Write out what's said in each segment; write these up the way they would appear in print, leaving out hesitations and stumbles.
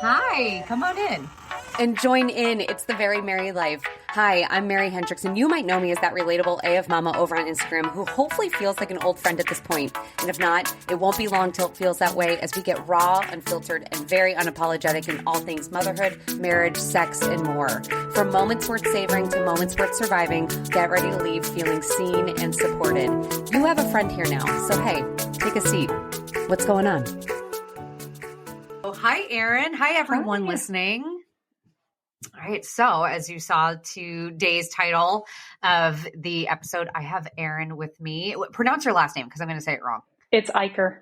Hi, come on in. And join in. It's the Very Merry Life. Hi, I'm Mary Hendricks, and you might know me as that relatable AF Mama over on Instagram who hopefully feels like an old friend at this point. And if not, it won't be long till it feels that way as we get raw, unfiltered, and very unapologetic in all things motherhood, marriage, sex, and more. From moments worth savoring to moments worth surviving, get ready to leave feeling seen and supported. You have a friend here now, so hey, take a seat. What's going on? Oh, hi, Erin. Hi, everyone listening. All right. So as you saw today's title of the episode, I have Erin with me. Pronounce your last name because I'm going to say it wrong. It's Eicher.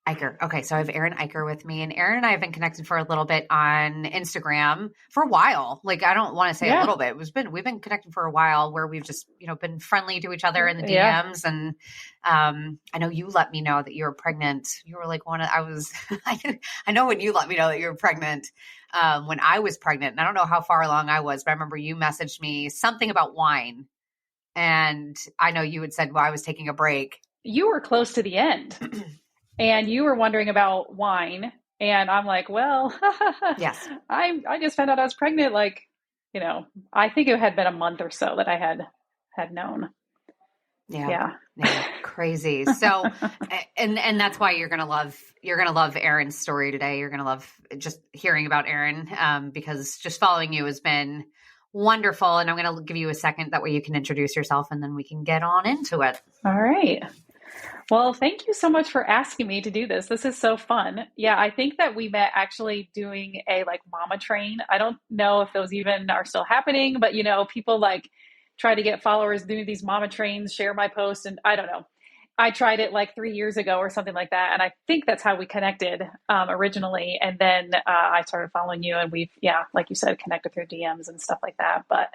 Eicher. Okay. So I have Erin Eicher with me, and Erin and I have been connected for a little bit on Instagram for a while. Like, I don't want to say a little bit. We've been connected for a while where we've just, been friendly to each other in the DMs. And I know you let me know that you were pregnant. You were like I know when you let me know that you were pregnant, when I was pregnant, and I don't know how far along I was, but I remember you messaged me something about wine. And I know you had said, well, I was taking a break. You were close to the end. And you were wondering about wine. And I'm like, well, yes, I just found out I was pregnant. Like, I think it had been a month or so that I had known. Yeah. Crazy. So, and that's why you're going to love Erin's story today. You're going to love just hearing about Erin, because just following you has been wonderful. And I'm going to give you a second. That way you can introduce yourself and then we can get on into it. All right. Well, thank you so much for asking me to do this. This is so fun. Yeah, I think that we met actually doing a mama train. I don't know if those even are still happening, but people try to get followers doing these mama trains, share my post, and I don't know. I tried it 3 years ago or something like that, and I think that's how we connected originally. And then I started following you, and we've, like you said, connected through DMs and stuff like that. But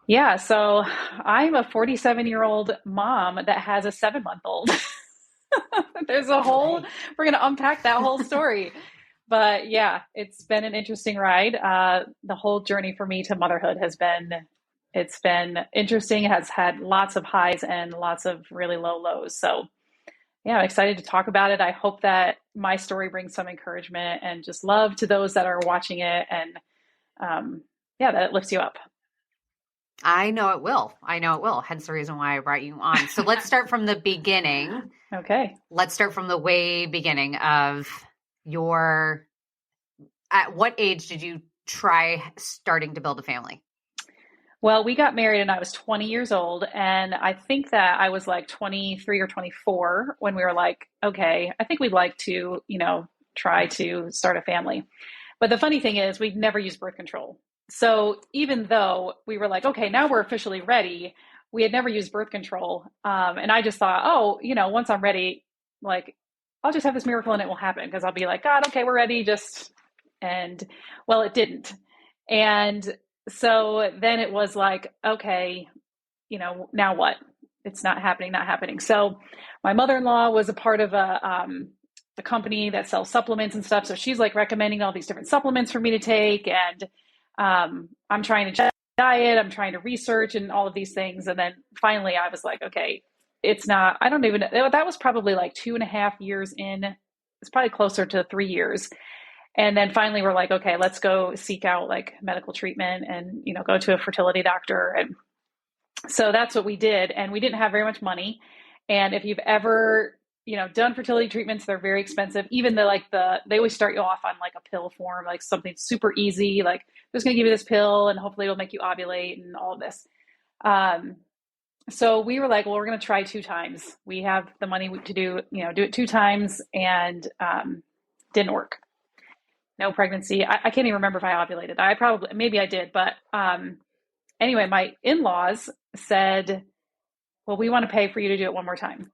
yeah, so I'm a 47-year-old mom that has a 7-month-old. There's a whole, we're going to unpack that whole story. But yeah, it's been an interesting ride. The whole journey for me to motherhood it's been interesting. It has had lots of highs and lots of really low lows. So yeah, I'm excited to talk about it. I hope that my story brings some encouragement and just love to those that are watching it. And that it lifts you up. I know it will. Hence the reason why I brought you on. So let's start from the beginning. Okay. Let's start from the way beginning of at what age did you try starting to build a family? Well, we got married and I was 20 years old. And I think that I was 23 or 24 when we were okay, I think we'd like to, try to start a family. But the funny thing is we'd never used birth control. So even though we were okay, now we're officially ready, we had never used birth control. And I just thought, once I'm ready, I'll just have this miracle and it will happen because I'll be God, okay, we're ready. Well, it didn't. And so then it was okay, now what? It's not happening. So my mother-in-law was a part of a company that sells supplements and stuff. So she's recommending all these different supplements for me to take. And I'm trying to check diet, I'm trying to research and all of these things. And then finally I was okay, it's not, I don't even know. That was probably 2.5 years in. It's probably closer to 3 years. And then finally we're okay, let's go seek out medical treatment and, go to a fertility doctor. And so that's what we did. And we didn't have very much money. And if you've ever, done fertility treatments, they're very expensive. Even though they always start you off on a pill form, something super easy, we're just going to give you this pill and hopefully it'll make you ovulate and all of this. So we were well, we're going to try 2 times. We have the money to do it 2 times and didn't work. No pregnancy. I can't even remember if I ovulated. Maybe I did. But anyway, my in-laws said, well, we want to pay for you to do it one more time.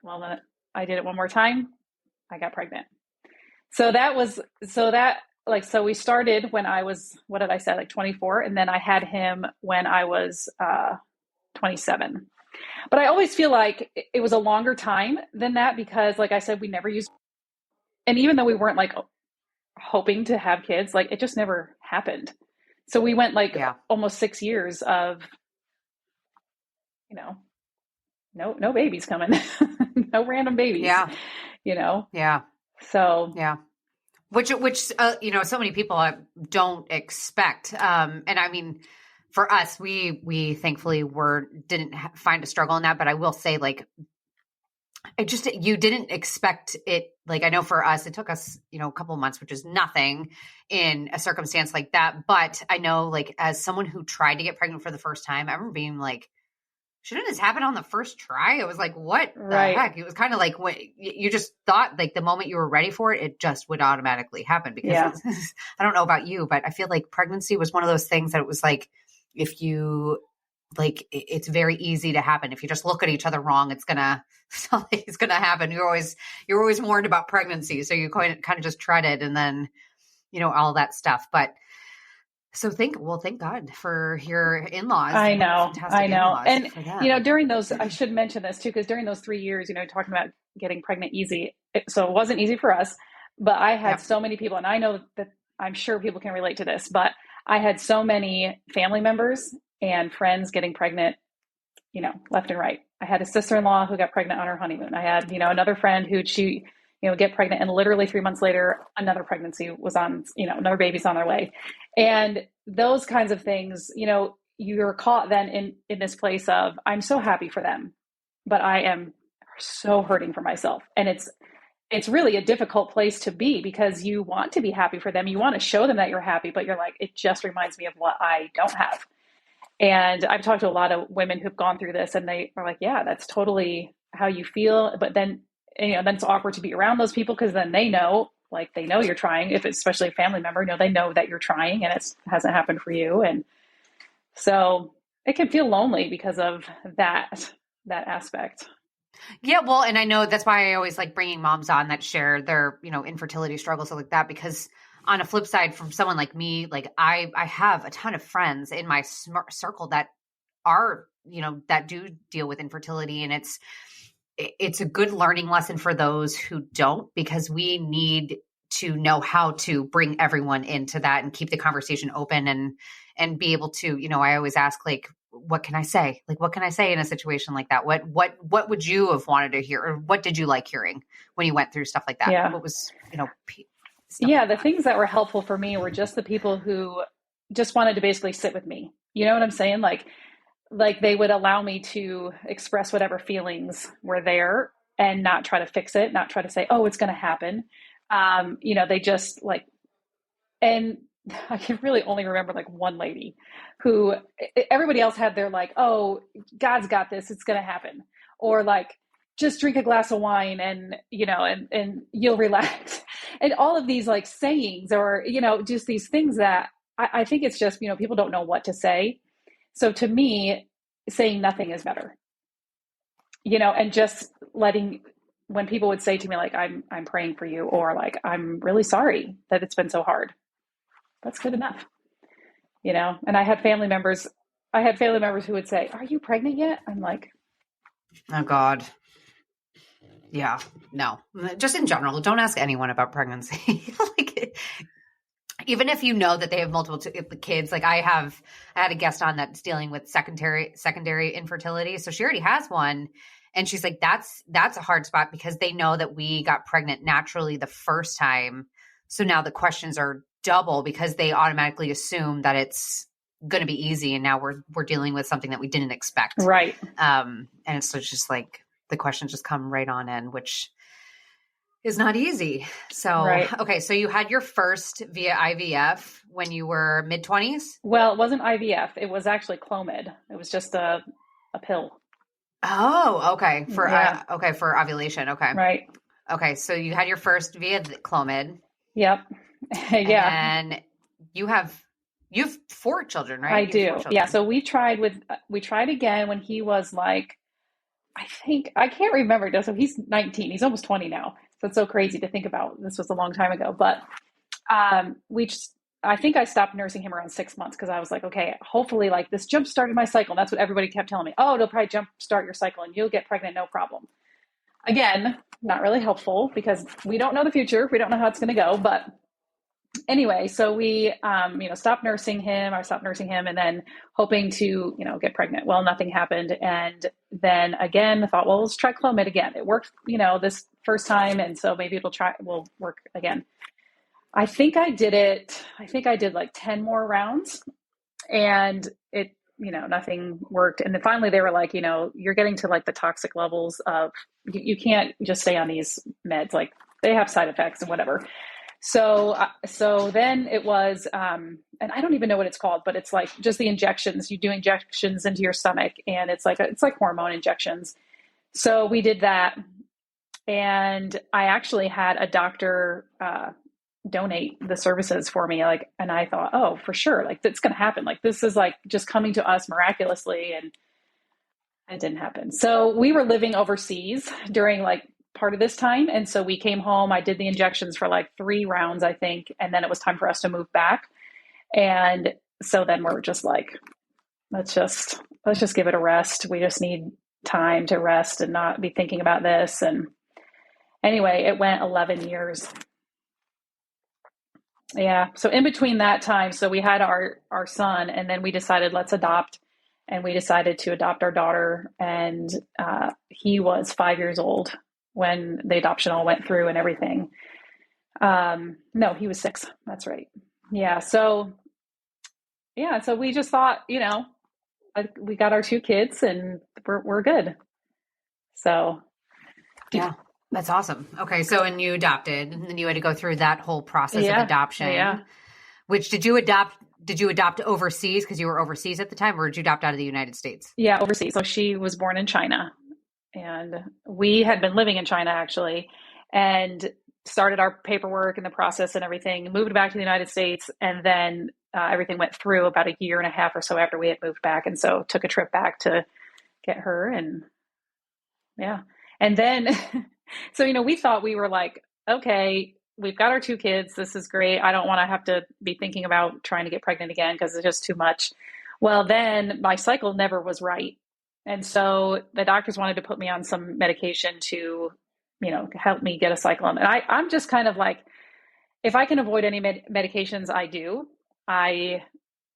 Well, then I did it one more time. I got pregnant. So we started when I was, what did I say? 24. And then I had him when I was 27. But I always feel it was a longer time than that because I said, we never used, and even though we weren't hoping to have kids, it just never happened. So we went almost 6 years of, no babies coming, no random babies. Yeah. Yeah. So yeah. which so many people don't expect. And I mean, for us, we thankfully didn't find a struggle in that. But I will say, like, you didn't expect it. Like, I know for us, it took us, a couple of months, which is nothing in a circumstance like that. But I know, like, as someone who tried to get pregnant for the first time, I remember being like, shouldn't this happen on the first try? It was like, what the heck? It was kind of like when you just thought, like, the moment you were ready for it, it just would automatically happen. Because I don't know about you, but I feel like pregnancy was one of those things that it was like, if you it's very easy to happen. If you just look at each other wrong, it's gonna happen. You're always warned about pregnancy, so you kind of just tread it, and then all that stuff. But so thank God for your in-laws. I know. And during those, I should mention this too, because during those 3 years, talking about getting pregnant easy, so it wasn't easy for us. But I had so many people, and I know that I'm sure people can relate to this, but I had so many family members and friends getting pregnant, left and right. I had a sister-in-law who got pregnant on her honeymoon. I had, another friend who'd get pregnant, and literally 3 months later, another pregnancy was on, another baby's on their way. And those kinds of things, you're caught then in this place of, I'm so happy for them, but I am so hurting for myself. And it's really a difficult place to be, because you want to be happy for them. You want to show them that you're happy, but you're like, it just reminds me of what I don't have. And I've talked to a lot of women who've gone through this, and they are like, yeah, that's totally how you feel. But then, then it's awkward to be around those people, because then they know you're trying. If it's especially a family member, they know that you're trying, and it hasn't happened for you. And so it can feel lonely because of that aspect. Yeah, well, and I know that's why I always like bringing moms on that share their, infertility struggles like that, because on a flip side, from someone like me, like I have a ton of friends in my circle that are, that do deal with infertility, and it's a good learning lesson for those who don't, because we need to know how to bring everyone into that and keep the conversation open and be able to, I always ask, like, what can I say? Like, what can I say in a situation like that? What would you have wanted to hear, or what did you like hearing when you went through stuff like that? Yeah. What was, the things that were helpful for me were just the people who just wanted to basically sit with me. You know what I'm saying? Like they would allow me to express whatever feelings were there and not try to fix it, not try to say, oh, it's going to happen. They just and I can really only remember like one lady who everybody else had their like, oh, God's got this, it's going to happen. Or like, just drink a glass of wine and you'll relax. And all of these like sayings, or, just these things that I think it's just, people don't know what to say. So to me, saying nothing is better, and just when people would say to me, like, I'm praying for you, or like, I'm really sorry that it's been so hard. That's good enough, and I had family members who would say, are you pregnant yet? I'm like, oh God. Yeah, no, just in general, don't ask anyone about pregnancy. Like, even if you know that they have multiple kids, like I had a guest on that's dealing with secondary infertility. So she already has one. And she's like, that's a hard spot, because they know that we got pregnant naturally the first time. So now the questions are double, because they automatically assume that it's going to be easy. And now we're dealing with something that we didn't expect. Right. And it's just like, the questions just come right on in, which is not easy. So, right. Okay. So you had your first via IVF when you were mid-20s? Well, it wasn't IVF. It was actually Clomid. It was just a pill. Oh, okay. For ovulation. Okay. Right. Okay. So you had your first via Clomid. Yep. Yeah. And you have 4 children, right? I do. Yeah. So we tried again when he was like, I can't remember. So he's 19. He's almost 20 now. So it's so crazy to think about. This was a long time ago. But I think I stopped nursing him around 6 months, because I was like, okay, hopefully like this jump started my cycle. And that's what everybody kept telling me. Oh, it'll probably jump start your cycle and you'll get pregnant, no problem. Again, not really helpful, because we don't know the future. We don't know how it's going to go. But anyway, so we, stopped nursing him. I stopped nursing him, and then hoping to, get pregnant. Well, nothing happened. And then again, I thought, well, let's try Clomid again. It worked, this first time. And so maybe will work again. I think I did like 10 more rounds, and it, nothing worked. And then finally they were like, you're getting to like the toxic levels of, you can't just stay on these meds. Like they have side effects and whatever. So then it was, and I don't even know what it's called, but it's like just the injections. You do injections into your stomach, and it's like hormone injections. So we did that, and I actually had a doctor donate the services for me. Like, and I thought, oh, for sure, like that's going to happen. Like this is like just coming to us miraculously, and it didn't happen. So we were living overseas during like part of this time. And so we came home, I did the injections for like 3 rounds, I think. And then it was time for us to move back. And so then we're just like, let's just give it a rest. We just need time to rest and not be thinking about this. And anyway, it went 11 years. Yeah. So in between that time, so we had our son, and then we decided let's adopt, and we decided to adopt our daughter. And he was 5 years old when the adoption all went through and everything. No, he was 6. That's right. Yeah. So we just thought, we got our 2 kids and we're good. So. Yeah, that's awesome. Okay. So, and you adopted, and then you had to go through that whole process of adoption. Yeah. Which did you adopt overseas because you were overseas at the time, or did you adopt out of the United States? Yeah, overseas. So she was born in China, and we had been living in China actually, and started our paperwork and the process and everything, moved back to the United States. And then everything went through about a year and a half or so after we had moved back. And so took a trip back to get her. And yeah. And then, so, we thought, we were like, okay, we've got our 2 kids. This is great. I don't want to have to be thinking about trying to get pregnant again because it's just too much. Well, then my cycle never was right. And so the doctors wanted to put me on some medication to, help me get a cycle. And I'm just kind of like, if I can avoid any medications, I do. I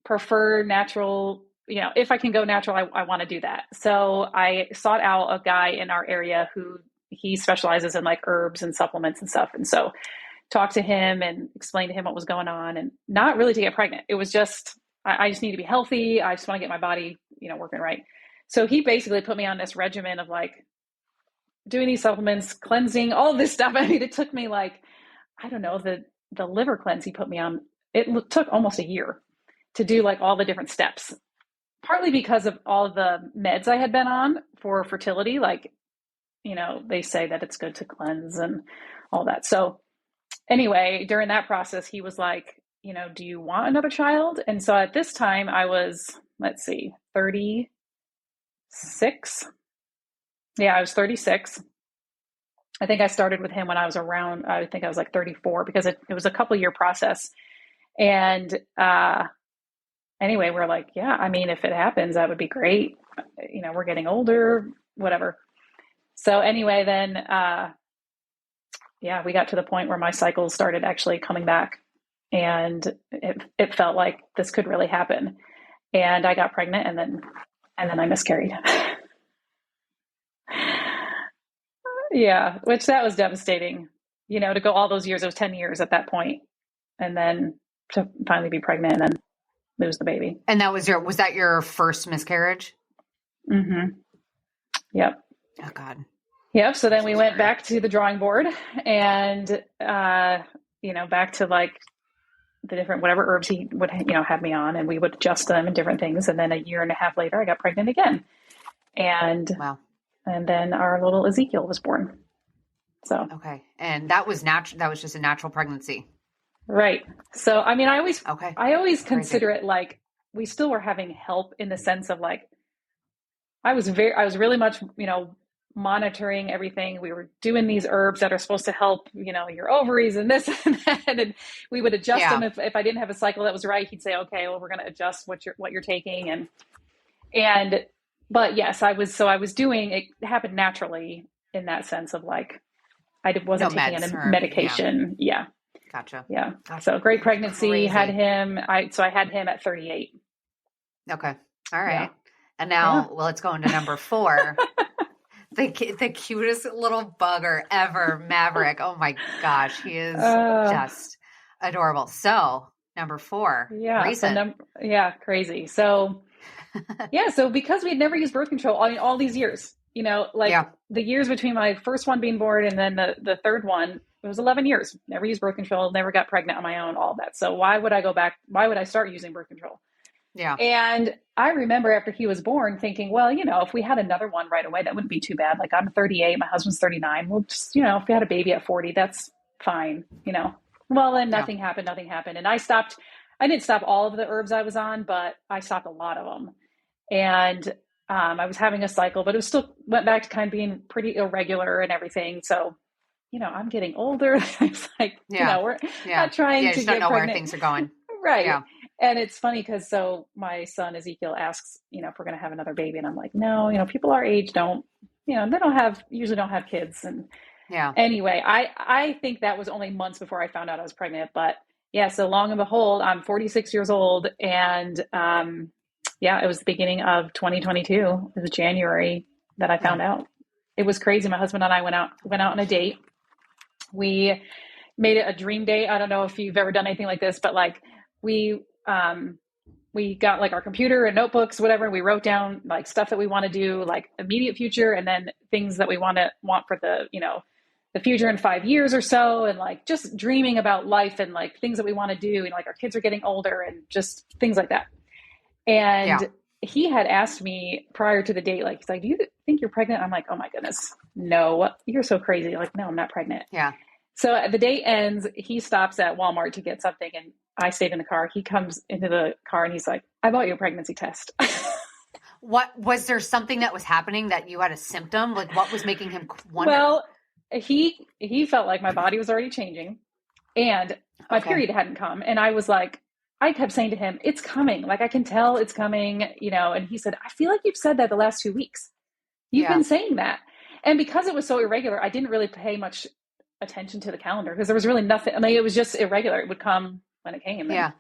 prefer natural, if I can go natural, I want to do that. So I sought out a guy in our area who he specializes in like herbs and supplements and stuff. And so talked to him and explained to him what was going on, and not really to get pregnant. It was just, I just need to be healthy. I just want to get my body, working right. So he basically put me on this regimen of like doing these supplements, cleansing, all of this stuff. I mean, it took me like, I don't know, the liver cleanse he put me on, it took almost a year to do like all the different steps, partly because of all the meds I had been on for fertility. Like, they say that it's good to cleanse and all that. So anyway, during that process, he was like, do you want another child? And so at this time I was, 36. Yeah, I was 36. I think I started with him when I was around, I think I was like 34, because it was a couple year process. And anyway, we're like, yeah, I mean, if it happens, that would be great. We're getting older, whatever. So anyway, then, we got to the point where my cycles started actually coming back, and it felt like this could really happen. And I got pregnant, and then I miscarried. Yeah, which that was devastating, to go all those years. It was 10 years at that point, and then to finally be pregnant and then lose the baby. And that was that your first miscarriage? Mm-hmm. Yep. Oh God. Yep. So then we went back to the drawing board, and, back to like the different, whatever herbs he would, have me on, and we would adjust them and different things. And then a year and a half later, I got pregnant again. And wow. And then our little Ezekiel was born. So, okay. And that was natural. That was just a natural pregnancy. Right. So, I mean, I always consider it like we still were having help, in the sense of like, I was really much, monitoring everything. We were doing these herbs that are supposed to help, your ovaries and this and that. And we would adjust them. If I didn't have a cycle that was right, he'd say, okay, well, we're going to adjust what you're taking. But yes, I was doing, it happened naturally in that sense of like, I wasn't taking any medication. Yeah. Gotcha. Yeah. Gotcha. So great pregnancy. Crazy. Had him. I had him at 38. Okay. All right. Yeah. And now, well, let's go into number 4. The cutest little bugger ever, Maverick. Oh my gosh. He is just Adorable. So number 4, Yeah. recent. Crazy. So so because we had never used birth control all these years, the years between my first one being born and then the third one, it was 11 years. Never used birth control, never got pregnant on my own, all of that. So why would I go back? Why would I start using birth control? Yeah. And I remember after he was born thinking, well, if we had another one right away, that wouldn't be too bad. Like I'm 38, my husband's 39. Well, just, if we had a baby at 40, that's fine, Well, then nothing happened. And I didn't stop all of the herbs I was on, but I stopped a lot of them. And I was having a cycle, but it was still went back to kind of being pretty irregular and everything. So, I'm getting older. It's like, we're not trying to get don't know pregnant. where things are going. Right. Yeah. And it's funny because my son Ezekiel asks, if we're going to have another baby, and I'm like, no, people our age usually don't have kids. And anyway, I think that was only months before I found out I was pregnant, but so long and behold, I'm 46 years old, and it was the beginning of 2022. It was January that I found out. It was crazy. My husband and I went out on a date. We made it a dream date. I don't know if you've ever done anything like this, but like we got like our computer and notebooks, whatever. And we wrote down like stuff that we want to do, like immediate future, and then things that we want for the future in 5 years or so. And like just dreaming about life and like things that we want to do. And like our kids are getting older and just things like that. And he had asked me prior to the date, like, he's like, do you think you're pregnant? I'm like, oh my goodness, no, you're so crazy. Like, no, I'm not pregnant. Yeah. So the date ends, he stops at Walmart to get something, and I stayed in the car. He comes into the car and he's like, I bought you a pregnancy test. What was there something that was happening that you had a symptom? Like what was making him wonder? Well, he felt like my body was already changing and my period hadn't come. And I was like, I kept saying to him, it's coming. Like, I can tell it's coming, and he said, I feel like you've said that the last 2 weeks. You've been saying that. And because it was so irregular, I didn't really pay much attention to the calendar because there was really nothing. I mean, it was just irregular. It would come when it came. And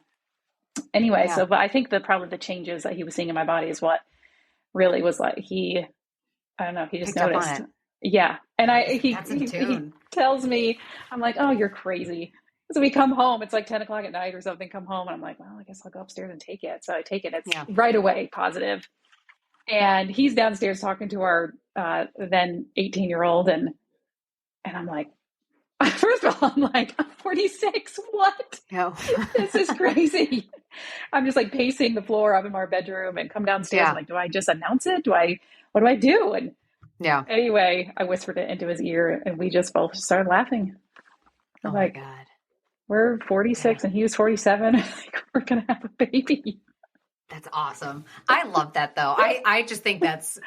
anyway, but I think probably the changes that he was seeing in my body is what really was like, I don't know, he just noticed. Yeah. And he tells me, I'm like, oh, you're crazy. So we come home, it's like 10 o'clock at night or something, come home, and I'm like, well, I guess I'll go upstairs and take it. So I take it. It's right away positive. And he's downstairs talking to our then 18-year-old. And I'm like, first of all, I'm 46. What? No. This is crazy. I'm just like pacing the floor up in our bedroom and come downstairs. I'm like, do I just announce it? What do I do? And anyway, I whispered it into his ear and we just both started laughing. Oh my God. We're 46 and he was 47. We're going to have a baby. That's awesome. I love that though. I just think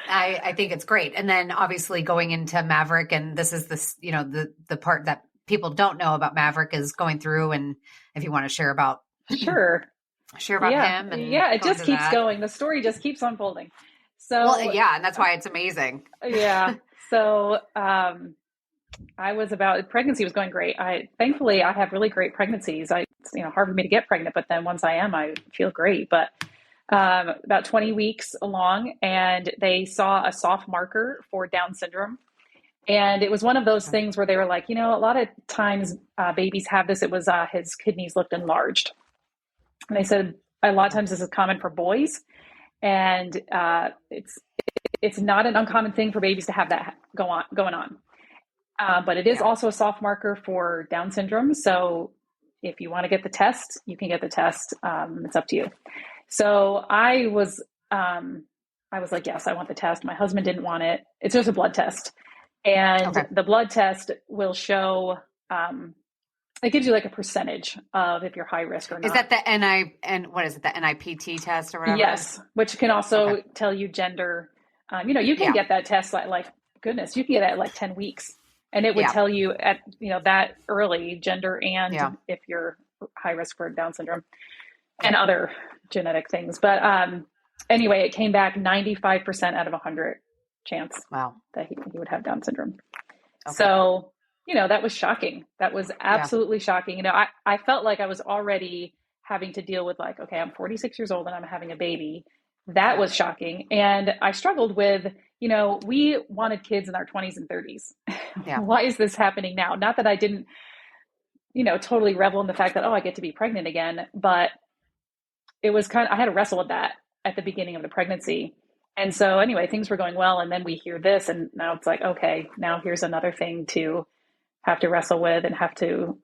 I think it's great. And then obviously going into Maverick, and this is the part that people don't know about Maverick is going through. And if you want to share about him. And it just keeps going. The story just keeps unfolding. So and that's why it's amazing. So, pregnancy was going great. Thankfully I have really great pregnancies. It's hard for me to get pregnant, but then once I am, I feel great. But about 20 weeks along, and they saw a soft marker for Down syndrome. And it was one of those things where they were like, a lot of times babies have this. It was his kidneys looked enlarged. And they said a lot of times this is common for boys. And it's not an uncommon thing for babies to have that going on. But it is also a soft marker for Down syndrome. So if you want to get the test, you can get the test. It's up to you. So I was like, yes, I want the test. My husband didn't want it. It's just a blood test. And the blood test will show, it gives you like a percentage of if you're high risk or not. Is that the what is it? The NIPT test or whatever? Yes. Which can also tell you gender. You can get that test like goodness, you can get it at like 10 weeks. And it would tell you at, that early gender and if you're high risk for Down syndrome and other genetic things. But anyway, it came back 95% out of 100 chance that he would have Down syndrome. So, that was shocking. That was absolutely shocking. I felt like I was already having to deal with like, okay, I'm 46 years old and I'm having a baby. That was shocking. And I struggled with, we wanted kids in our 20s and 30s. Why is this happening now? Not that I didn't totally revel in the fact that, oh, I get to be pregnant again. But it was I had to wrestle with that at the beginning of the pregnancy. And so anyway, things were going well. And then we hear this, and now it's like, okay, now here's another thing to have to wrestle with and have to,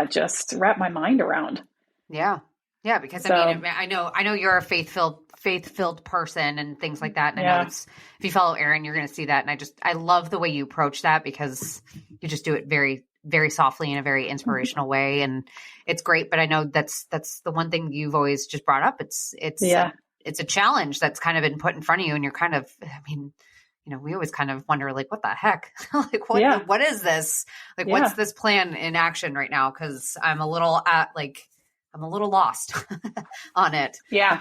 just wrap my mind around. Yeah. Yeah. Because I know you're a faith-filled person and things like that. And I know if you follow Erin, you're going to see that. And I love the way you approach that, because you just do it very, very softly in a very inspirational way. And it's great. But I know that's the one thing you've always just brought up. It's a challenge that's kind of been put in front of you, and you're kind of, we always kind of wonder, like, what the heck? Like, what is this? Like, what's this plan in action right now? Cause I'm a little lost on it. Yeah.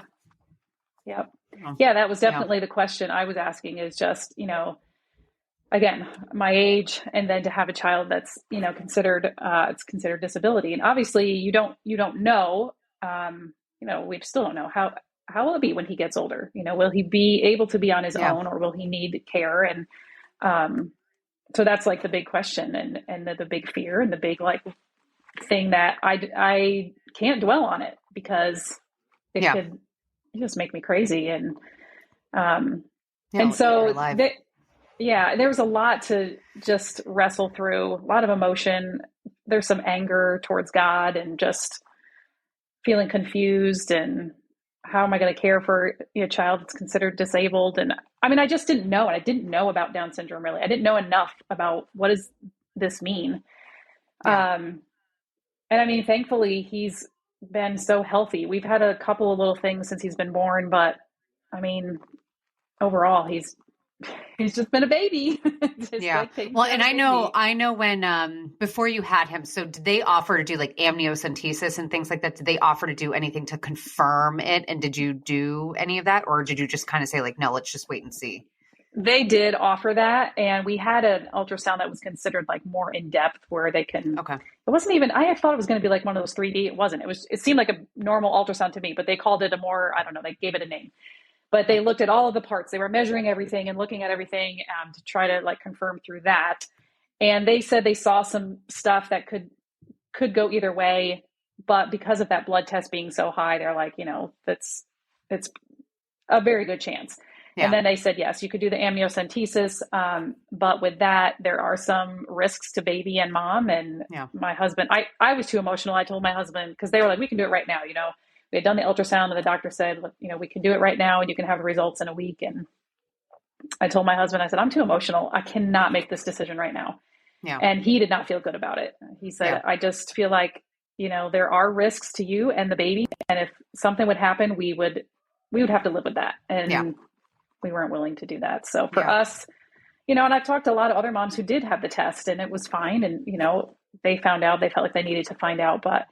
Yep. Yeah. That was definitely the question I was asking, is just, again, my age, and then to have a child that's, considered disability. And obviously you don't know, we still don't know how will it be when he gets older? Will he be able to be on his own, or will he need care? And so that's like the big question, and the big fear, and the big thing that I can't dwell on it, because it could just make me crazy. And so there was a lot to just wrestle through, a lot of emotion. There's some anger towards God, and just feeling confused, and how am I going to care for a child that's considered disabled? And I just didn't know. And I didn't know about Down syndrome, really. I didn't know enough about what does this mean. Yeah. And thankfully he's been so healthy. We've had a couple of little things since he's been born, but overall he's just been a baby. Well, and I know when, before you had him, so did they offer to do like amniocentesis and things like that? Did they offer to do anything to confirm it? And did you do any of that? Or did you just kind of say like, no, let's just wait and see? They did offer that. And we had an ultrasound that was considered like more in depth, where they can, it wasn't even, I thought it was going to be like one of those 3D. It wasn't, it seemed like a normal ultrasound to me, but they called it a more, I don't know, they gave it a name. But they looked at all of the parts. They were measuring everything and looking at everything to try to confirm through that. And they said they saw some stuff that could go either way, but because of that blood test being so high, they're like, it's a very good chance. Yeah. And then they said, yes, you could do the amniocentesis. But with that, there are some risks to baby and mom. And my husband, I was too emotional. I told my husband, because they were like, we can do it right now. We had done the ultrasound, and the doctor said, we can do it right now, and you can have the results in a week. And I told my husband, I said, I'm too emotional. I cannot make this decision right now. Yeah. And he did not feel good about it. He said, I just feel like, there are risks to you and the baby. And if something would happen, we would have to live with that. And we weren't willing to do that. So for us, and I've talked to a lot of other moms who did have the test, and it was fine. And, they found out, they felt like they needed to find out, but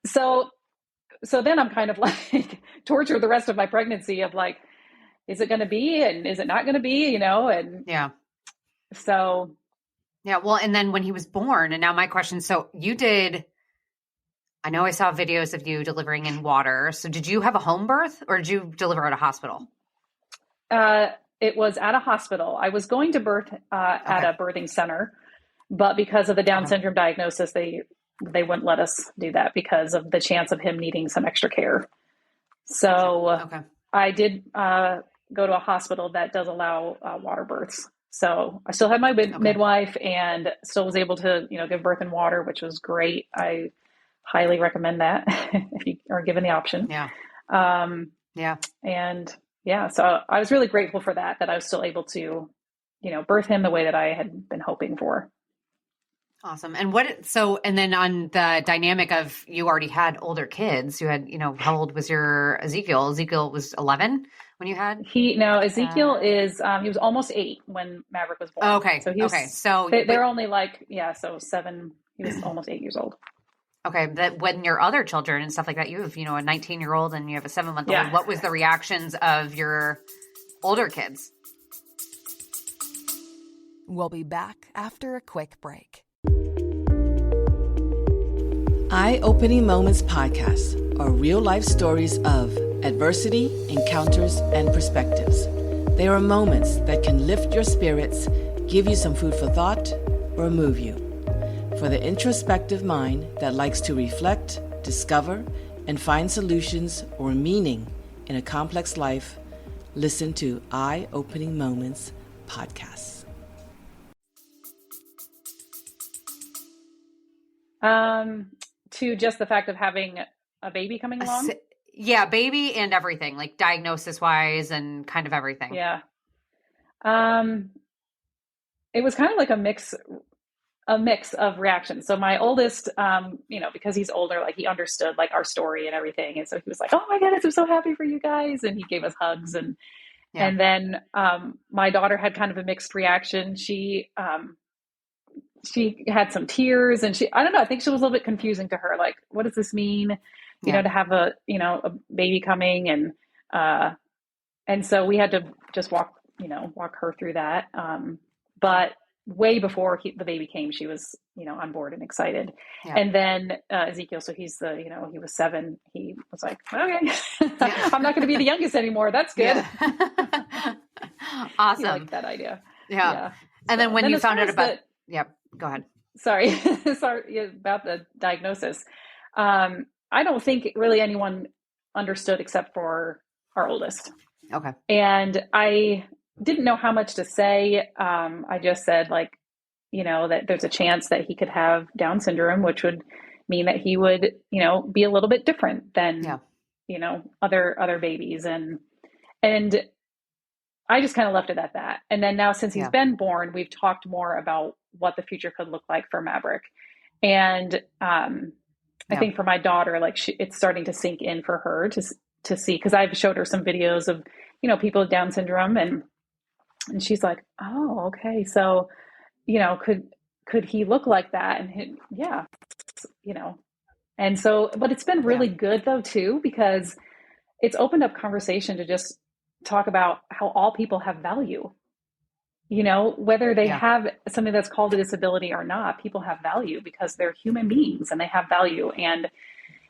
so then I'm kind of like tortured the rest of my pregnancy of like, is it going to be, and is it not going to be, and so. Yeah. Well, and then when he was born, and now my question, so I know I saw videos of you delivering in water. So did you have a home birth, or did you deliver at a hospital? It was at a hospital. I was going to birth at a birthing center, but because of the Down syndrome diagnosis, they wouldn't let us do that because of the chance of him needing some extra care. So I did go to a hospital that does allow water births. So I still had my midwife, and still was able to, give birth in water, which was great. I highly recommend that if you are given the option. Yeah. So I was really grateful for that I was still able to, birth him the way that I had been hoping for. Awesome. And and then on the dynamic of, you already had older kids, you had, how old was your Ezekiel? Ezekiel was 11 when you had? Ezekiel is, he was almost 8 when Maverick was born. Okay. So he was, so they're only like, so 7, he was almost 8 years old. Okay. But when your other children and stuff like that, you have, a 19-year-old and you have a 7-month-old, what was the reactions of your older kids? We'll be back after a quick break. Eye-Opening Moments podcasts are real-life stories of adversity, encounters, and perspectives. They are moments that can lift your spirits, give you some food for thought, or move you. For the introspective mind that likes to reflect, discover, and find solutions or meaning in a complex life, listen to Eye-Opening Moments podcasts. To just the fact of having a baby coming along. Yeah, baby and everything, like diagnosis wise and kind of everything. Yeah. It was kind of like a mix of reactions. So my oldest, because he's older, like he understood like our story and everything. And so he was like, "Oh my goodness, I'm so happy for you guys." And he gave us hugs. And then my daughter had kind of a mixed reaction. She had some tears and I don't know, I think she was a little bit confusing to her. Like, what does this mean? You know, to have a baby coming. And so we had to just walk her through that. But way before the baby came, she was, on board and excited. Yeah. And then Ezekiel, so he's he was 7. He was like, okay, I'm not going to be the youngest anymore. That's good. Yeah. Awesome. He liked that idea. Yeah. And then when you found out about, go ahead. Sorry about the diagnosis. I don't think really anyone understood except for our oldest. Okay. And I didn't know how much to say. I just said that there's a chance that he could have Down syndrome, which would mean that he would, be a little bit different than, other babies. And I just kind of left it at that. And then now since he's been born, we've talked more about what the future could look like for Maverick. And I think for my daughter, it's starting to sink in for her to see, because I've showed her some videos of, people with Down syndrome, and she's like, "Oh, okay. So, could he look like that?" And and so, but it's been really good though, too, because it's opened up conversation to just talk about how all people have value, whether they have something that's called a disability or not. People have value because they're human beings and they have value. And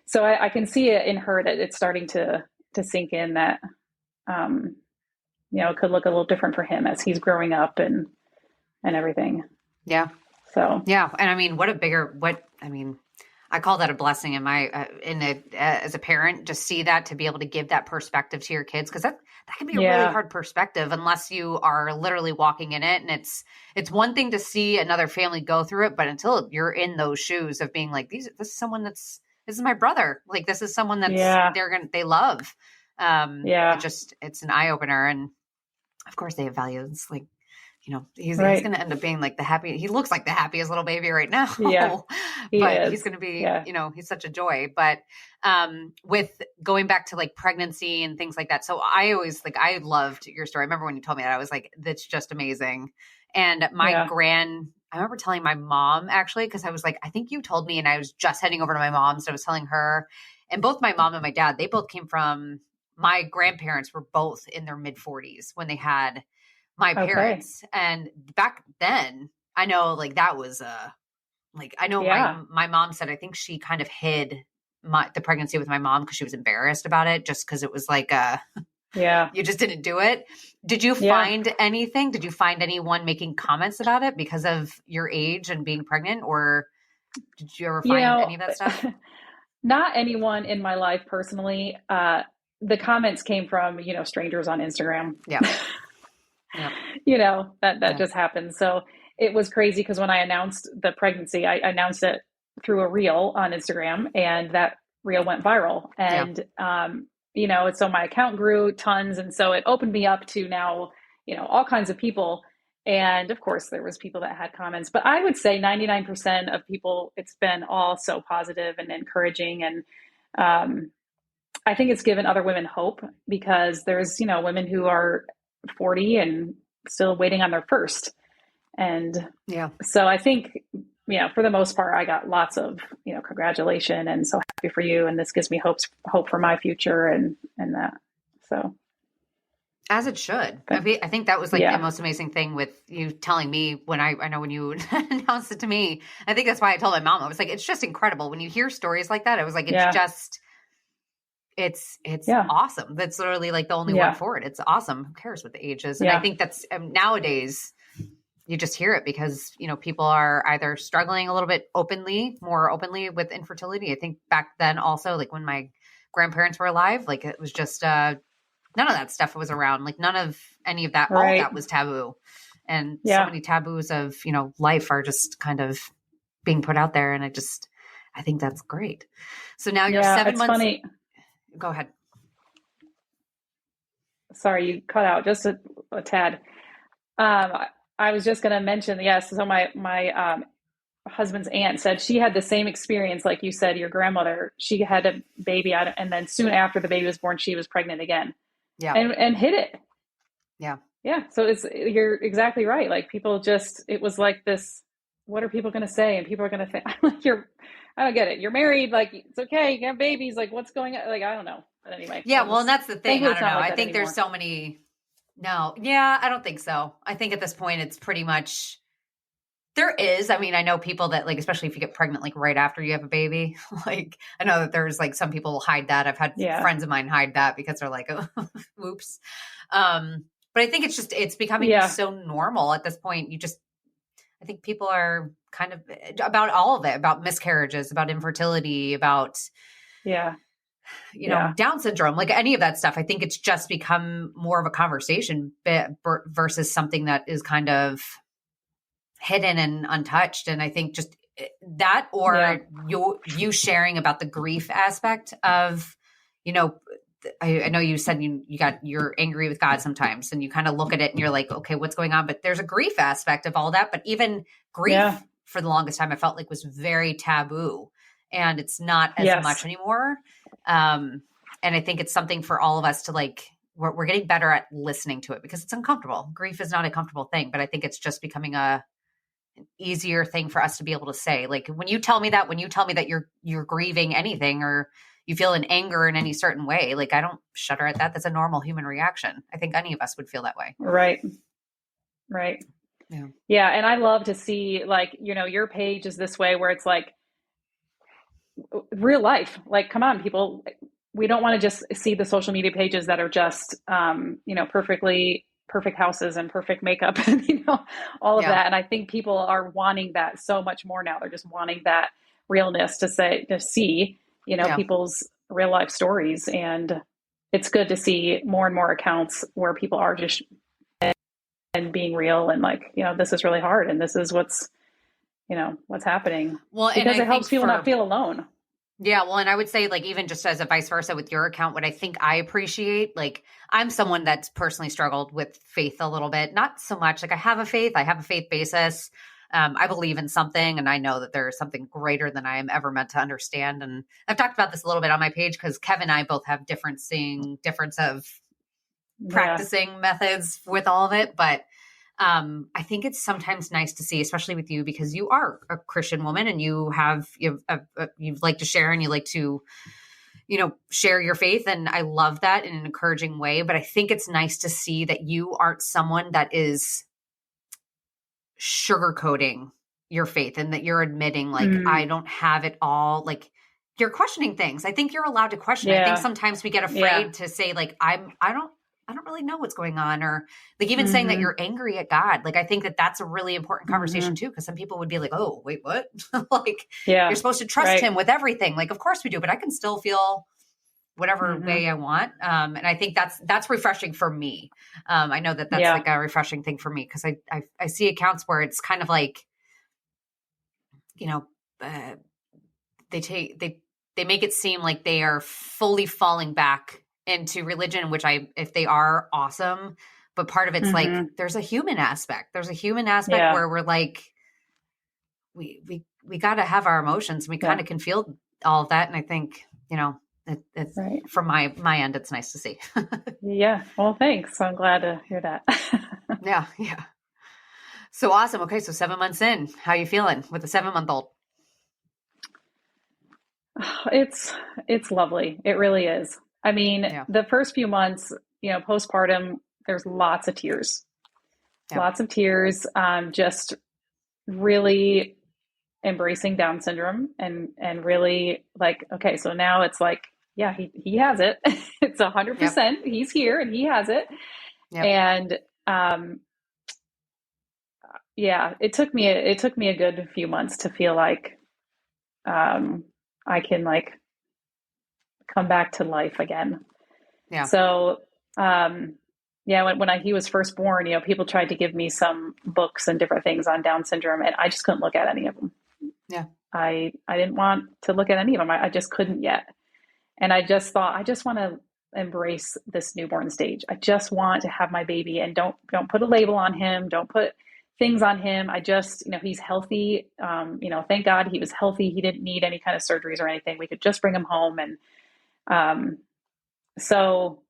so I can see it in her that it's starting to sink in that, it could look a little different for him as he's growing up and everything. Yeah. So, yeah. And I mean, I call that a blessing in as a parent, just see that, to be able to give that perspective to your kids. Cause that can be a really hard perspective unless you are literally walking in it. And it's one thing to see another family go through it, but until you're in those shoes of being like, this is my brother. Like, this is someone that's they love. It's an eye opener. And of course they have value. It's like, he's going to end up being like he looks like the happiest little baby right now, but he's going to be, he's such a joy. But with going back to like pregnancy and things like that. So I loved your story. I remember when you told me that, I was like, that's just amazing. And I remember telling my mom, actually, because I was like, I think you told me, and I was just heading over to my mom. So I was telling her, and both my mom and my dad, they both came from, my grandparents were both in their mid 40s when they had my parents. And back then, I know that was my mom said, I think she kind of hid the pregnancy with my mom because she was embarrassed about it, just because it was like, you just didn't do it. Did you find anything? Did you find anyone making comments about it because of your age and being pregnant, or did you ever find any of that stuff? Not anyone in my life personally. The comments came from, strangers on Instagram. Yeah. That just happened. So it was crazy because when I announced the pregnancy, I announced it through a reel on Instagram, and that reel went viral. And, so my account grew tons. And so it opened me up to now, all kinds of people. And of course there was people that had comments, but I would say 99% of people, it's been all so positive and encouraging. And, I think it's given other women hope, because there's, women who are 40 and still waiting on their first. And so I think, for the most part, I got lots of, congratulations and so happy for you. And this gives me hope for my future and that. So. As it should. I think that was the most amazing thing with you telling me when I know when you announced it to me. I think that's why I told my mom. I was like, it's just incredible when you hear stories like that. I was like, it's awesome. That's literally the only word for it. It's awesome. Who cares what the age is? And I think that's nowadays you just hear it because, people are either struggling a little bit more openly with infertility. I think back then also, like when my grandparents were alive, like it was just, none of that stuff was around. Like none of any of that, all of that was taboo. And so many taboos of, life are just kind of being put out there. And I think that's great. So now you're 7 months. Funny. Go ahead. Sorry, you cut out just a tad. I was just going to mention, yes. So my husband's aunt said she had the same experience, like you said, your grandmother. She had a baby, and then soon after the baby was born, she was pregnant again. Yeah, and hid it. Yeah, yeah. So you're exactly right. Like people it was like this. What are people going to say? And people are going to think, I don't get it. You're married, like it's okay. You have babies, like what's going on? Like I don't know. But anyway. Yeah, well, and that's the thing. I don't know. I think there's so many. No, yeah, I don't think so. I think at this point it's pretty much there is. I mean, I know people that like, especially if you get pregnant like right after you have a baby. Like I know that there's like some people hide that. I've had friends of mine hide that because they're like, oh, whoops. But I think it's becoming so normal at this point. I think people are kind of about all of it, about miscarriages, about infertility, about Down syndrome, like any of that stuff. I think it's just become more of a conversation versus something that is kind of hidden and untouched. And I think just that, or you sharing about the grief aspect of, I know you said you're angry with God sometimes and you kind of look at it and you're like, okay, what's going on? But there's a grief aspect of all that. But even grief for the longest time, I felt like was very taboo, and it's not as much anymore. And I think it's something for all of us to like, we're getting better at listening to it because it's uncomfortable. Grief is not a comfortable thing, but I think it's just becoming an easier thing for us to be able to say. Like when you tell me that you're grieving anything or you feel an anger in any certain way, like I don't shudder at that. That's a normal human reaction. I think any of us would feel that way. Right. Yeah. Yeah. And I love to see like, your page is this way where it's like real life. Like, come on, people. We don't want to just see the social media pages that are just, perfect houses and perfect makeup and, all of that. And I think people are wanting that so much more now. They're just wanting that realness to see, people's real life stories. And it's good to see more and more accounts where people are just and being real and like, this is really hard. And this is what's happening. Well, because it helps people not feel alone. Yeah. Well, and I would say like, even just as a vice versa with your account, what I think I appreciate, like I'm someone that's personally struggled with faith a little bit, not so much like I have a faith basis. I believe in something and I know that there is something greater than I am ever meant to understand. And I've talked about this a little bit on my page because Kevin and I both have difference of practicing methods with all of it. But I think it's sometimes nice to see, especially with you, because you are a Christian woman and you like to share and you like to, share your faith. And I love that in an encouraging way. But I think it's nice to see that you aren't someone that is sugarcoating your faith and that you're admitting like, I don't have it all. Like you're questioning things. I think you're allowed to question. I think sometimes we get afraid to say like, I don't really know what's going on, or like even saying that you're angry at God. Like, I think that that's a really important conversation too. Cause some people would be like, oh, wait, what? Like you're supposed to trust him with everything. Like, of course we do, but I can still feel whatever way I want. And I think that's refreshing for me. I know that's like a refreshing thing for me. Cause I see accounts where it's kind of like, they make it seem like they are fully falling back into religion, which if they are awesome, but part of it's like, there's a human aspect. There's a human aspect where we're like, we got to have our emotions. We kind of can feel all of that. And I think, it's from my end, it's nice to see. Yeah. Well, thanks. I'm glad to hear that. Yeah. So awesome. Okay. So 7 months in, how are you feeling with a 7-month-old? It's lovely. It really is. I mean, the first few months, postpartum, there's lots of tears, just really embracing Down syndrome and really like, okay, so now it's like, he has it. It's 100%. He's here and he has it. And, yeah, it took me a good few months to feel like I can like come back to life again. Yeah. So, yeah, when he was first born, people tried to give me some books and different things on Down syndrome, and I just couldn't look at any of them. Yeah. I didn't want to look at any of them. I just couldn't yet. And I just thought, I just want to embrace this newborn stage. I just want to have my baby, and don't put a label on him. Don't put things on him. I just, he's healthy. Thank God he was healthy. He didn't need any kind of surgeries or anything. We could just bring him home. And so,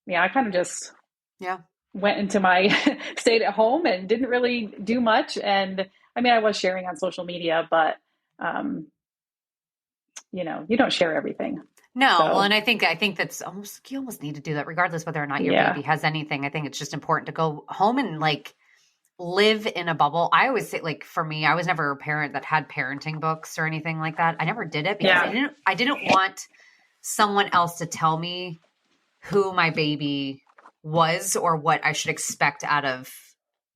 yeah, I kind of just went into my stayed at home and didn't really do much. And I mean, I was sharing on social media, but, you don't share everything. No. So, well, and I think that's almost, you almost need to do that regardless whether or not your baby has anything. I think it's just important to go home and like live in a bubble. I always say, like, for me, I was never a parent that had parenting books or anything like that. I never did it because I didn't want someone else to tell me who my baby was or what I should expect out of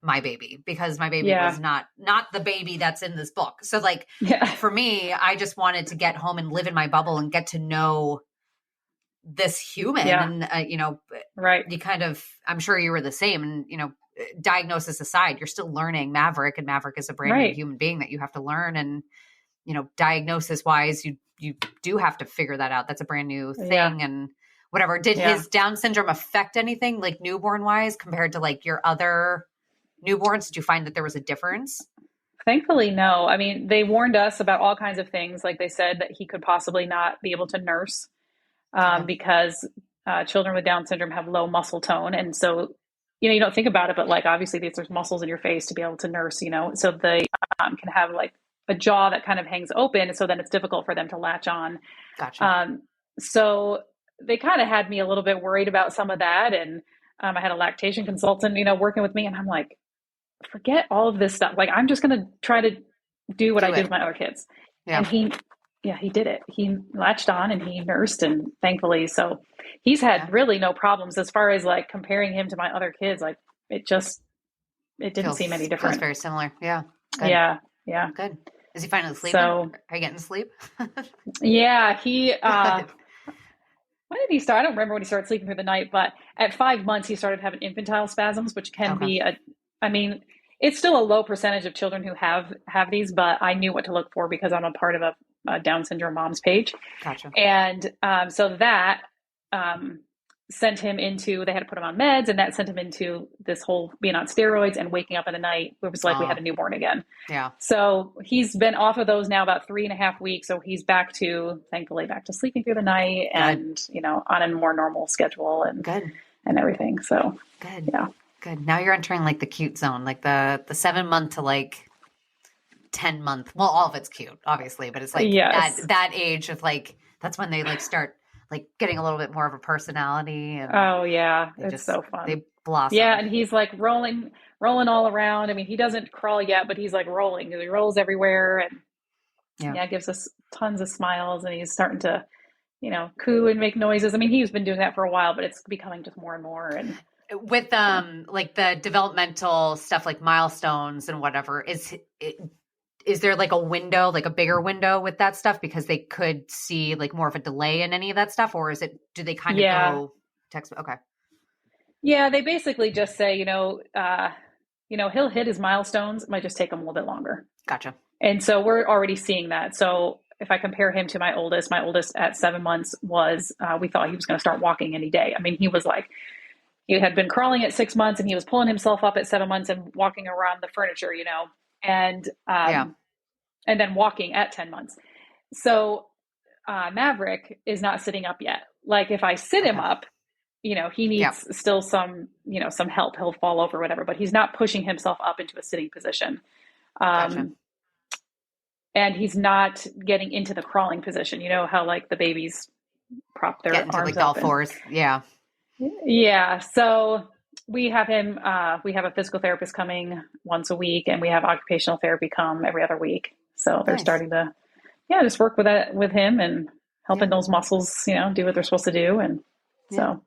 my baby, because my baby was not the baby that's in this book. So like for me, I just wanted to get home and live in my bubble and get to know this human. And, you kind of, I'm sure you were the same. And, diagnosis aside, you're still learning Maverick, and Maverick is a brand new human being that you have to learn. And, diagnosis wise, you do have to figure that out. That's a brand new thing. And whatever. Did his Down syndrome affect anything like newborn wise compared to like your other newborns? Did you find that there was a difference? Thankfully, no. I mean, they warned us about all kinds of things. Like they said that he could possibly not be able to nurse because children with Down syndrome have low muscle tone. And so, you don't think about it, but like, obviously there's muscles in your face to be able to nurse, so they can have like a jaw that kind of hangs open. So then it's difficult for them to latch on. Gotcha. So they kind of had me a little bit worried about some of that. And I had a lactation consultant, working with me, and I'm like, forget all of this stuff. Like, I'm just going to try to do what I did with my other kids. Yeah. And he did it. He latched on and he nursed, and thankfully, so he's had really no problems as far as like comparing him to my other kids. Like it didn't seem any different. Feels very similar. Yeah. Good. Yeah. Good. Is he finally sleeping? So, are you getting sleep? Yeah. He, when did he start? I don't remember when he started sleeping through the night, but at 5 months, he started having infantile spasms, which can be it's still a low percentage of children who have these, but I knew what to look for because I'm a part of a Down syndrome moms page. Gotcha. And so that sent him into, they had to put him on meds, and that sent him into this whole being on steroids and waking up in the night. It was like we had a newborn again. Yeah. So he's been off of those now about 3.5 weeks. So he's thankfully back to sleeping through the night and, on a more normal schedule and everything. So good. Yeah. Good. Now you're entering like the cute zone, like the 7 month to like 10 month. Well, all of it's cute, obviously, but it's like that age of like, that's when they like start like getting a little bit more of a personality. And it's so fun. They blossom. Yeah. And he's like rolling all around. I mean, he doesn't crawl yet, but he's like rolling. He rolls everywhere, and gives us tons of smiles, and he's starting to, coo and make noises. I mean, he's been doing that for a while, but it's becoming just more and more. And with like the developmental stuff, like milestones and whatever, is there like a window, like a bigger window with that stuff, because they could see like more of a delay in any of that stuff, or do they kind of go text? Okay. Yeah. They basically just say, he'll hit his milestones. It might just take him a little bit longer. Gotcha. And so we're already seeing that. So if I compare him to my oldest at 7 months was, we thought he was going to start walking any day. I mean, he was like, he had been crawling at 6 months, and he was pulling himself up at 7 months and walking around the furniture, and then walking at 10 months. So Maverick is not sitting up yet. Like if I sit him up, he needs still some help. He'll fall over, whatever, but he's not pushing himself up into a sitting position. Gotcha. And he's not getting into the crawling position. You know how like the babies prop their arms like up all fours. Yeah. Yeah. So we have him, we have a physical therapist coming once a week, and we have occupational therapy come every other week. So they're starting to, just work with him and helping those muscles, do what they're supposed to do. And so.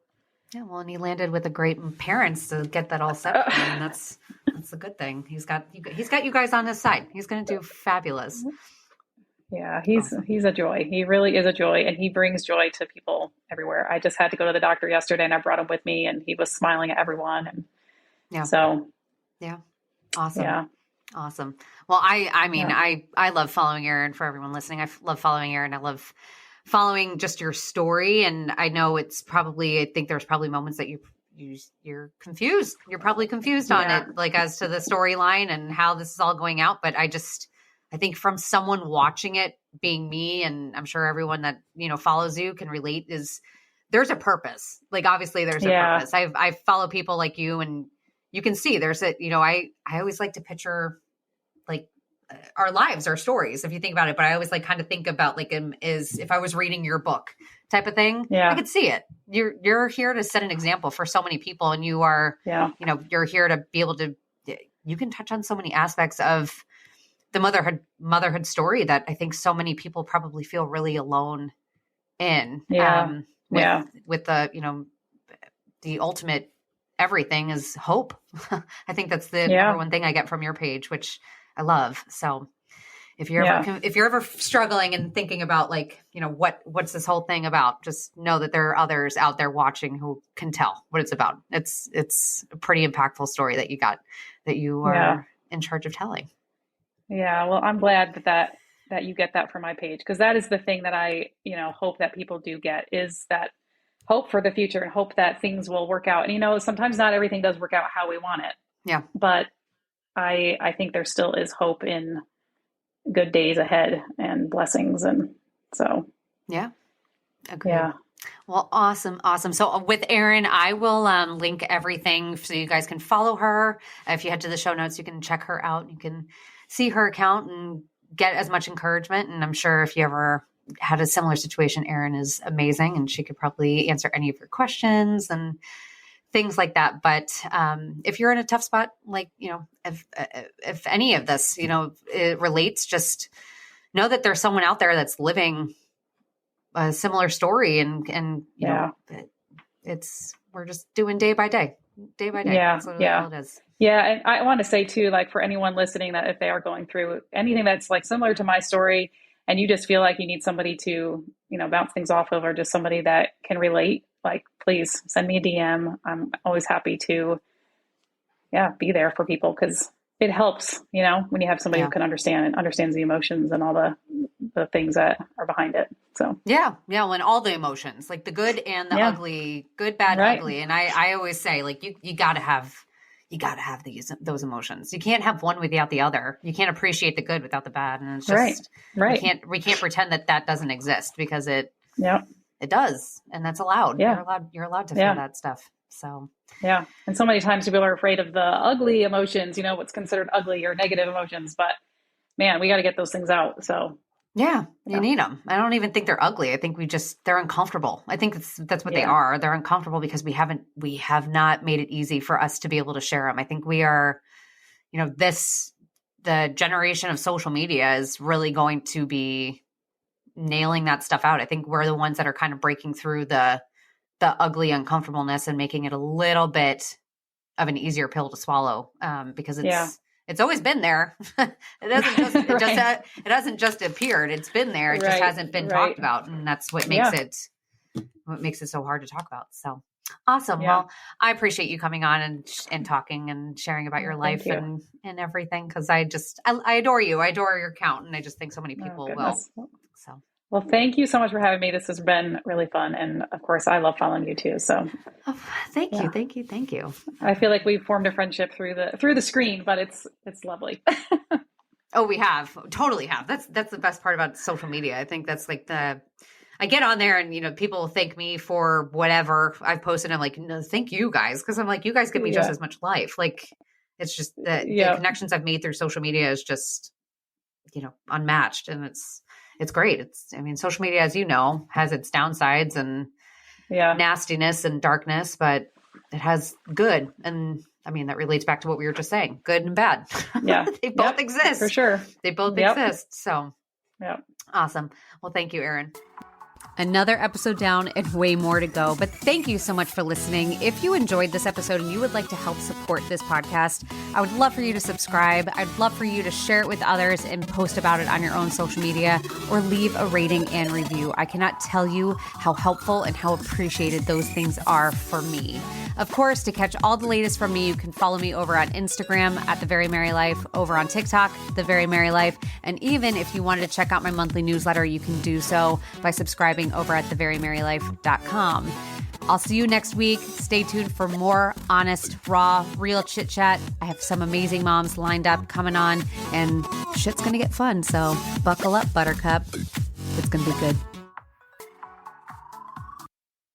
Yeah. Well, and he landed with a great parents to get that all set. I mean, That's a good thing. He's got you guys on his side. He's going to do fabulous. Yeah, he's a joy. He really is a joy, and he brings joy to people everywhere. I just had to go to the doctor yesterday, and I brought him with me, and he was smiling at everyone. And so, yeah, awesome. Yeah. Awesome. Well, I mean, I love following Erin. For everyone listening, I love following Erin. I love following just your story. And I know I think there's probably moments that you're confused. You're probably confused on it, like as to the storyline and how this is all going out. But I think from someone watching it, being me, and I'm sure everyone that, follows you can relate, is there's a purpose. Like, obviously there's a purpose. I follow people like you, and you can see there's I always like to picture like our lives, our stories, if you think about it. But I always like kind of think about like is if I was reading your book type of thing. Yeah. I could see it. You're here to set an example for so many people, and you are, you're here to be able to, you can touch on so many aspects of the motherhood story that I think so many people probably feel really alone in. With the, the ultimate everything is hope. I think that's the number one thing I get from your page, which I love. So if you're ever struggling and thinking about like, what's this whole thing about, just know that there are others out there watching who can tell what it's about. It's a pretty impactful story that you are in charge of telling. Yeah. Well, I'm glad that you get that from my page, because that is the thing that I, hope that people do get, is that hope for the future and hope that things will work out. And, sometimes not everything does work out how we want it. Yeah. But I think there still is hope in good days ahead and blessings. And so. Yeah. Agreed. Yeah. Well, awesome. Awesome. So with Erin, I will link everything so you guys can follow her. If you head to the show notes, you can check her out. You can see her account and get as much encouragement. And I'm sure if you ever had a similar situation, Erin is amazing, and she could probably answer any of your questions and things like that. But if you're in a tough spot, like, if any of this, it relates, just know that there's someone out there that's living a similar story, and we're just doing day by day. Yeah. That's all it is. Yeah. And I want to say too, like, for anyone listening, that if they are going through anything that's like similar to my story, and you just feel like you need somebody to, bounce things off of, or just somebody that can relate, like, please send me a DM. I'm always happy to, be there for people, because it helps, when you have somebody who can understands the emotions and all the things that are behind it. So, and all the emotions, like the good and the ugly, good, bad, ugly. And I always say, like, you gotta have those emotions. You can't have one without the other. You can't appreciate the good without the bad. And it's just, we can't pretend that doesn't exist, because it does. And that's allowed. Yeah. You're allowed to feel that stuff. So, And so many times people are afraid of the ugly emotions, what's considered ugly or negative emotions, but man, we got to get those things out. So you need them. I don't even think they're ugly. I think they're uncomfortable. I think that's what they are. They're uncomfortable because we have not made it easy for us to be able to share them. I think we are, the generation of social media is really going to be nailing that stuff out. I think we're the ones that are kind of breaking through the ugly uncomfortableness and making it a little bit of an easier pill to swallow, because it's always been there. It hasn't just appeared. It's been there. It just hasn't been talked about. And that's what makes it so hard to talk about. So awesome. Yeah. Well, I appreciate you coming on and talking and sharing about your life and everything. Cause I adore you. I adore your account. And I just think so many people will. So. Well, thank you so much for having me. This has been really fun. And of course, I love following you too. So thank you. I feel like we've formed a friendship through the screen, but it's lovely. Oh, we totally have. That's the best part about social media. I think that's like I get on there and, people will thank me for whatever I've posted. I'm like, no, thank you guys. Cause I'm like, you guys give me just as much life. Like, it's just the connections I've made through social media is just, unmatched. And it's great. Social media, as you know, has its downsides and nastiness and darkness, but it has good. And that relates back to what we were just saying, good and bad. Yeah. They both exist. For sure. They both exist. So awesome. Well, thank you, Erin. Another episode down and way more to go. But thank you so much for listening. If you enjoyed this episode and you would like to help support this podcast, I would love for you to subscribe. I'd love for you to share it with others and post about it on your own social media or leave a rating and review. I cannot tell you how helpful and how appreciated those things are for me. Of course, to catch all the latest from me, you can follow me over on Instagram at The Very Merry Life, over on TikTok, The Very Merry Life. And even if you wanted to check out my monthly newsletter, you can do so by subscribing over at theverymerrylife.com. I'll see you next week. Stay tuned for more honest, raw, real chit chat. I have some amazing moms lined up coming on, and shit's going to get fun. So buckle up, Buttercup. It's going to be good.